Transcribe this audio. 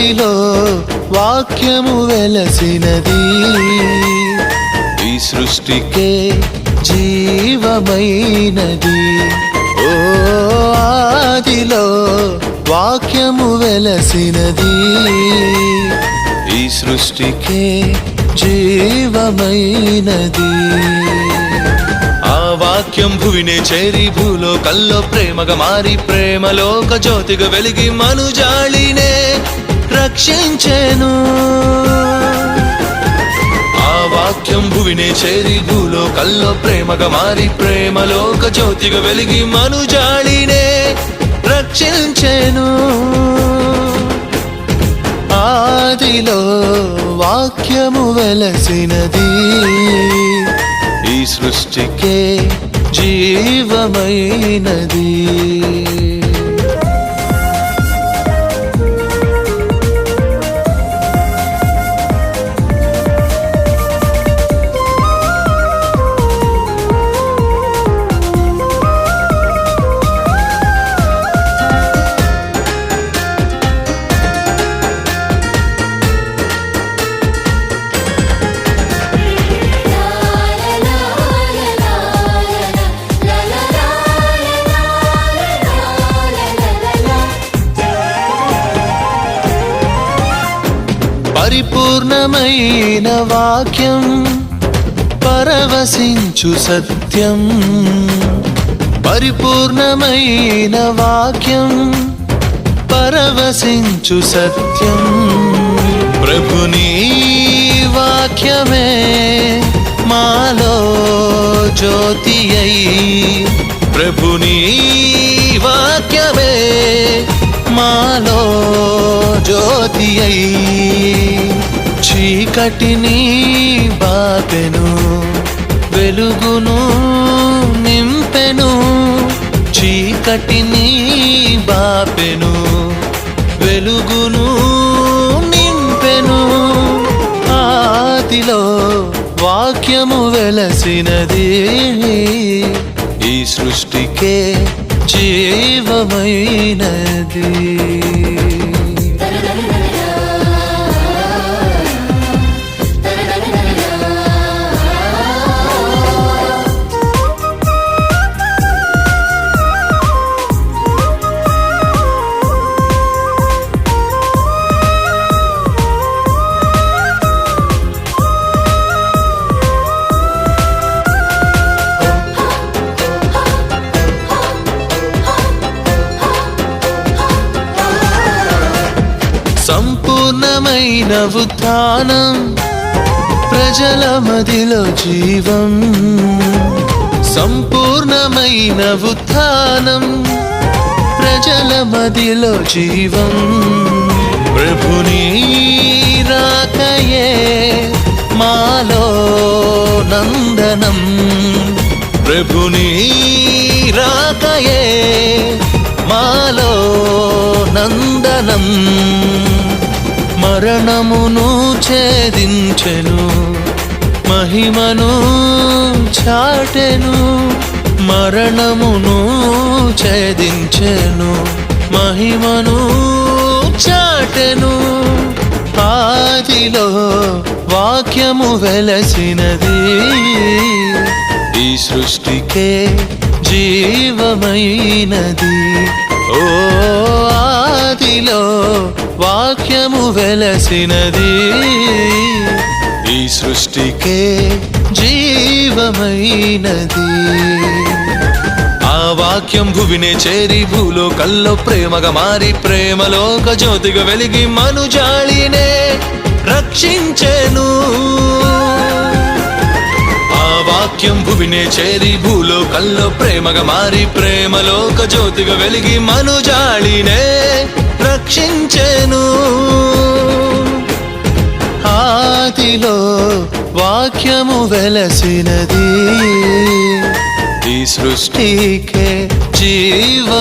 ఆదిలో వాక్యము వెలసినది, ఈ సృష్టికే జీవమైనది. ఓ ఆదిలో వాక్యము వెలసినది, ఈ సృష్టికే జీవమైనది. ఆ వాక్యం భువినే చేరి భూలోకల్లో ప్రేమగా మారి ప్రేమలోక జ్యోతిగా వెలిగి మనుజాళినే రక్షించెను. ఆ వాక్యం భువినే చేరి భూలోకల్లో ప్రేమగా మారి ప్రేమలోక జ్యోతిగా వెలిగి మనుజాళినే రక్షించెను. ఆదిలో వాక్యము వెలసినది, ఈ సృష్టికే జీవమైనది. పరిపూర్ణమైన వాక్యం, పరవశించు సత్యం. పరిపూర్ణమైన వాక్యం, పరవశించు సత్యం. ప్రభుని వాక్యమే మాలో జ్యోతి అయి, ప్రభుని వాక్యమే మాలో జ్యోతి అయి చీకటిని బాపెను, వెలుగును నింపెను. చీకటిని బాపెను, వెలుగును నింపెను. ఆదిలో వాక్యము వెలసినది, ఈ సృష్టికే జీవమైనది. సంపూర్ణమైన ఉత్థానం, ప్రజల మదిలో జీవం. సంపూర్ణమైన ఉత్థానం, ప్రజల మదిలో జీవం. ప్రభుని రాకయే మాలో నందనం, ప్రభుని రాకయే మాలో నందనం. మరణమును ఛేదించెను, మహిమను చాటెను. మరణమును ఛేదించెను, మహిమను చాటెను. ఆదిలో వాక్యము వెలసినది, ఈ సృష్టికే జీవమైనది. ఓ ఆదిలో వాక్యము వెలసినది, ఈ సృష్టికే జీవమైనది. ఆ వాక్యం భువినే చేరి భూలోకల్లో ప్రేమగా మారి ప్రేమలోక జ్యోతిగా వెలిగి మనుజాళినే రక్షించెను. ఆ వాక్యం భువినే చేరి భూలోకల్లో ప్రేమగా మారి ప్రేమలోక జ్యోతిగా వెలిగి మనుజాళినే రక్షించెను. ఆదిలో వాక్యము వెలసినది, ఈ సృష్టికే జీవమైనది.